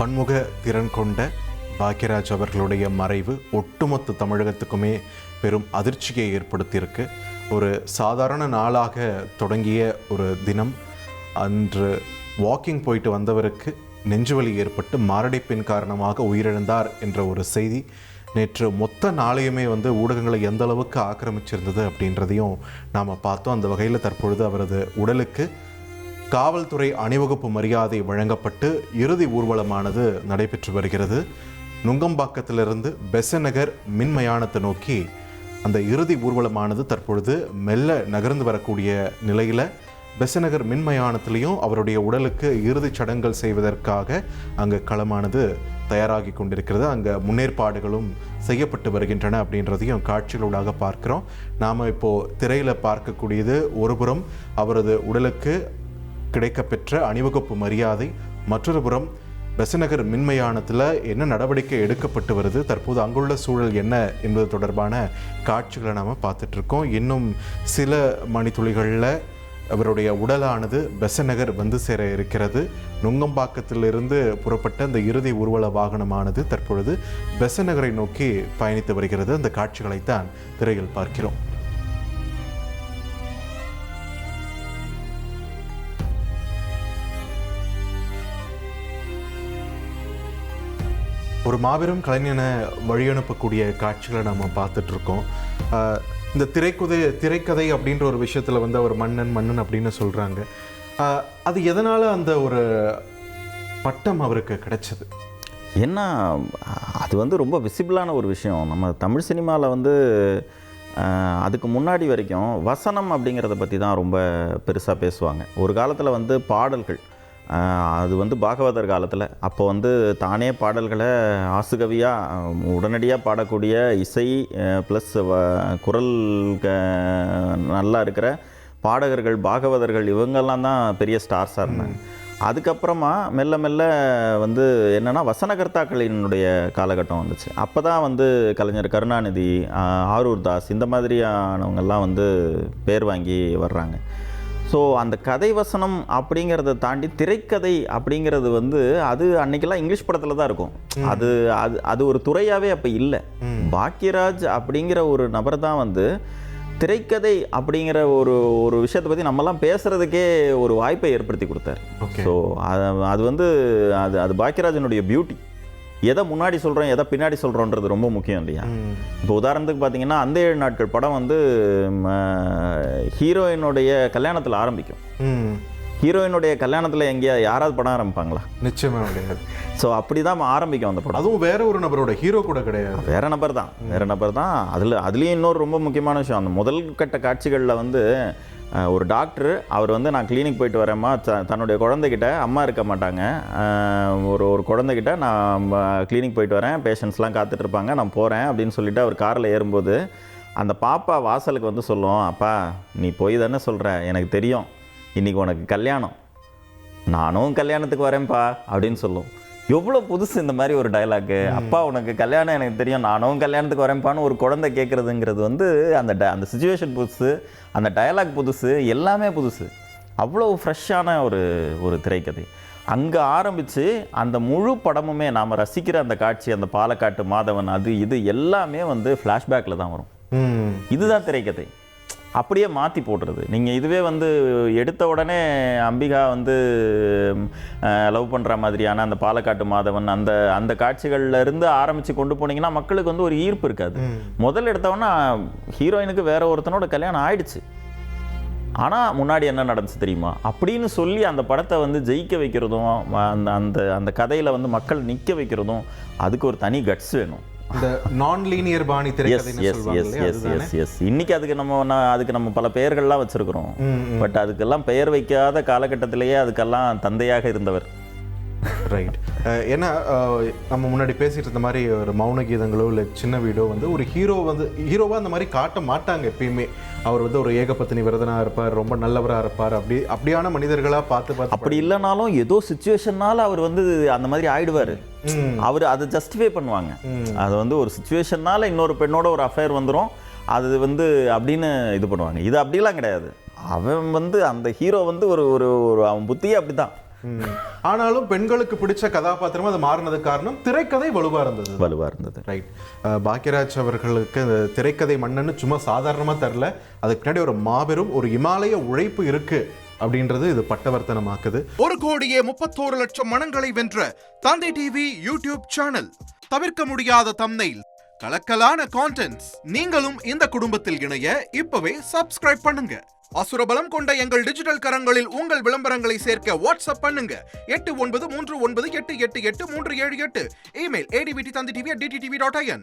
பன்முக திறன் கொண்ட பாக்யராஜ் அவர்களுடைய மறைவு ஒட்டுமொத்த தமிழகத்துக்குமே பெரும் அதிர்ச்சியை ஏற்படுத்தியிருக்கு. ஒரு சாதாரண நாளாக தொடங்கிய ஒரு தினம் அன்று வாக்கிங் போயிட்டு வந்தவருக்கு நெஞ்சுவலி ஏற்பட்டு மாரடைப்பின் காரணமாக உயிரிழந்தார் என்ற ஒரு செய்தி நேற்று மொத்த நாளையுமே ஊடகங்களை எந்த அளவுக்கு ஆக்கிரமிச்சிருந்தது அப்படின்றதையும் நாம் பார்த்தோம். அந்த வகையில் தற்பொழுது அவரது உடலுக்கு காவல்துறை அணிவகுப்பு மரியாதை வழங்கப்பட்டு இறுதி ஊர்வலமானது நடைபெற்று வருகிறது. நுங்கம்பாக்கத்திலிருந்து பெசநகர் மின்மயானத்தை நோக்கி அந்த இறுதி ஊர்வலமானது தற்பொழுது மெல்ல நகர்ந்து வரக்கூடிய நிலையில் பெசநகர் மின்மயானத்திலையும் அவருடைய உடலுக்கு இறுதிச் சடங்குகள் செய்வதற்காக அங்கே களமானது தயாராகி கொண்டிருக்கிறது. அங்கே முன்னேற்பாடுகளும் செய்யப்பட்டு வருகின்றன அப்படின்றதையும் காட்சிகளூடாக பார்க்கிறோம். நாம் இப்போது திரையில் பார்க்கக்கூடியது ஒருபுறம் அவரது உடலுக்கு கிடைக்கப்பெற்ற அணிவகுப்பு மரியாதை, மற்றொரு புறம் பெசநகர் மின்மயானத்தில் என்ன நடவடிக்கை எடுக்கப்பட்டு வருது, தற்போது அங்குள்ள சூழல் என்ன என்பது தொடர்பான காட்சிகளை நாம் பார்த்துட்ருக்கோம். இன்னும் சில மணித்துளிகளில் அவருடைய உடலானது பெசநகர் வந்து சேர இருக்கிறது. நுங்கம்பாக்கத்திலிருந்து புறப்பட்ட அந்த இறுதி ஊர்வல வாகனமானது தற்பொழுது பெசநகரை நோக்கி பயணித்து வருகிறது. அந்த காட்சிகளைத்தான் திரையில் பார்க்கிறோம். ஒரு மாபெரும் கலைஞனை வழியனுப்பக்கூடிய காட்சிகளை நம்ம பார்த்துட்ருக்கோம். இந்த திரைக்கதை அப்படின்ற ஒரு விஷயத்தில் அவர் மன்னன் அப்படின்னு சொல்கிறாங்க. அது எதனால் அந்த ஒரு பட்டம் அவருக்கு கிடைச்சது? ஏன்னா அது ரொம்ப விசிபிளான ஒரு விஷயம். நம்ம தமிழ் சினிமாவில் அதுக்கு முன்னாடி வரைக்கும் வசனம் அப்படிங்கிறத பற்றி தான் ரொம்ப பெருசாக பேசுவாங்க. ஒரு காலத்தில் பாடல்கள் அது பாகவதர் காலத்தில் அப்போ தானே பாடல்களை ஆசுகவியாக உடனடியாக பாடக்கூடிய இசை ப்ளஸ் குரல் நல்லா இருக்கிற பாடகர்கள் பாகவதர்கள் இவங்கெல்லாம் தான் பெரிய ஸ்டார்ஸாக இருந்தாங்க. அதுக்கப்புறமா மெல்ல மெல்ல என்னென்னா வசனகர்த்தாக்களினுடைய காலகட்டம் வந்துச்சு. அப்போ தான் கலைஞர் கருணாநிதி, ஆரூர் தாஸ் இந்த மாதிரியானவங்கெல்லாம் பேர் வாங்கி வர்றாங்க. ஸோ அந்த கதை வசனம் அப்படிங்கிறத தாண்டி திரைக்கதை அப்படிங்கிறது அது அன்னைக்கெல்லாம் இங்கிலீஷ் படத்தில் தான் இருக்கும். அது அது அது ஒரு துறையாகவே அப்போ இல்லை. பாக்யராஜ் அப்படிங்கிற ஒரு நபர் தான் திரைக்கதை அப்படிங்கிற ஒரு ஒரு விஷயத்தை பற்றி நம்மலாம் பேசுகிறதுக்கே ஒரு வாய்ப்பை ஏற்படுத்தி கொடுத்தார். ஸோ அது அது பாக்யராஜனுடைய பியூட்டி. எதை முன்னாடி சொல்கிறோம் எதை பின்னாடி சொல்கிறோன்றது ரொம்ப முக்கியம் இல்லையா? இப்போ உதாரணத்துக்கு பார்த்தீங்கன்னா அந்த 7 நாட்கள் படம் ஹீரோயினுடைய கல்யாணத்தில் ஆரம்பிக்கும். ஹீரோயினுடைய கல்யாணத்தில் எங்கேயா யாராவது படம் ஆரம்பிப்பாங்களா? நிச்சயமாக கிடையாது. ஸோ அப்படி தான் ஆரம்பிக்கும் அந்த படம். அதுவும் வேற ஒரு நபரோட, ஹீரோ கூட கிடையாது, வேற நபர் தான். அதுலேயும் இன்னொரு ரொம்ப முக்கியமான விஷயம், அந்த முதல் கட்ட காட்சிகளில் ஒரு டாக்டர் அவர் நான் கிளினிக் போயிட்டு வரேம்மா, தன்னுடைய குழந்தைகிட்ட, அம்மா இருக்க மாட்டாங்க, ஒரு குழந்தைகிட்ட நான் கிளினிக் போயிட்டு வரேன், பேஷண்ட்ஸ்லாம் காத்துட்ருப்பாங்க, நான் போகிறேன் அப்படின்னு சொல்லிவிட்டு அவர் காரில் ஏறும்போது அந்த பாப்பா வாசலுக்கு சொல்லும், அப்பா நீ போய் தானே சொல்கிற, எனக்கு தெரியும் இன்றைக்கி உனக்கு கல்யாணம், நானும் கல்யாணத்துக்கு வரேன்ப்பா அப்படின்னு சொல்லும். எவ்வளோ புதுசு இந்த மாதிரி ஒரு டைலாக்கு. அப்பா உனக்கு கல்யாணம் எனக்கு தெரியும், நானும் கல்யாணத்துக்கு வரேன்ப்பான்னு ஒரு குழந்தை கேட்குறதுங்கிறது அந்த சிச்சுவேஷன் புதுசு, அந்த டயலாக் புதுசு, எல்லாமே புதுசு. அவ்வளோ ஃப்ரெஷ்ஷான ஒரு திரைக்கதை. அங்கே ஆரம்பித்து அந்த முழு படமுமே நாம் ரசிக்கிற அந்த காட்சி, அந்த பாலக்காட்டு மாதவன், அது இது எல்லாமே ஃப்ளாஷ்பேக்கில் தான் வரும். இதுதான் திரைக்கதை. அப்படியே மாற்றி போடுறது. நீங்கள் இதுவே எடுத்த உடனே அம்பிகா லவ் பண்ணுற மாதிரியான அந்த பாலக்காட்டு மாதவன் அந்த காட்சிகள்ல இருந்து ஆரம்பித்து கொண்டு போனீங்கன்னா மக்களுக்கு ஒரு ஈர்ப்பு இருக்காது. முதல்ல எடுத்தவொன்னா ஹீரோயினுக்கு வேற ஒருத்தனோட கல்யாணம் ஆயிடுச்சு, ஆனால் முன்னாடி என்ன நடந்துச்சு தெரியுமா அப்படின்னு சொல்லி அந்த படத்தை ஜெயிக்க வைக்கிறதும், அந்த கதையில் மக்கள் நிற்க வைக்கிறதும், அதுக்கு ஒரு தனி கட்ஸ் வேணும். இந்த நான் லீனியர் பாணி திரைக்கதைன்னு சொல்வாங்க. இன்னைக்கு அதுக்கு நம்ம பல பெயர்கள்லாம் வச்சிருக்கிறோம். பட் அதுக்கெல்லாம் பெயர் வைக்காத காலகட்டத்திலேயே அதுக்கெல்லாம் தந்தையாக இருந்தவர். ரைட். ஏன்னா நம்ம முன்னாடி பேசிட்டு இருந்த மாதிரி ஒரு மௌன கீதங்களோ இல்லை சின்ன வீடோ ஒரு ஹீரோவாக அந்த மாதிரி காட்ட மாட்டாங்க எப்பயுமே. அவர் ஒரு ஏகபத்தினி விரதனாக இருப்பார், ரொம்ப நல்லவராக இருப்பார், அப்படியான மனிதர்களாக பார்த்து அப்படி இல்லைனாலும் ஏதோ சுச்சுவேஷன்னால அவர் அந்த மாதிரி ஆயிடுவார். அவர் அதை ஜஸ்டிஃபை பண்ணுவாங்க. அது ஒரு சுச்சுவேஷன்னால இன்னொரு பெண்ணோட ஒரு அஃபேர் வந்துடும், அது அப்படின்னு இது பண்ணுவாங்க. இது அப்படிலாம் கிடையாது. அவன் அந்த ஹீரோ ஒரு அவன் புத்தியே அப்படிதான். ஆனாலும் பெண்களுக்கு பிடிச்ச கதாபாத்திரமா அது மாறினதுக்கு காரணம் திரைக்கதை வலுவா இருந்தது. ரைட். பாக்யராஜ் அவர்களுக்கு அந்த திரைக்கதை மன்னன்னு சும்மா சாதாரணமா தரல, அதுக்கு பின்னாடி ஒரு மாபெரும் ஒரு இமாலய உழைப்பு இருக்கு அப்படின்றது இது பட்டவர்த்தனமாக்குது. 1,31,00,000 மனங்களை வென்ற தந்தை டிவி யூடியூப் சேனல். தவிர்க்க முடியாத தம்ப்நெயில், கலக்கலான கான்டென்ட்ஸ். நீங்களும் இந்த குடும்பத்தில் இணைய இப்பவே சப்ஸ்கிரைப் பண்ணுங்க. அசுரபலம் கொண்ட எங்கள் டிஜிட்டல் கரங்களில் உங்கள் விளம்பரங்களை சேர்க்க வாட்ஸ்அப் பண்ணுங்க. 893988883778. Email advttv@dttv.in.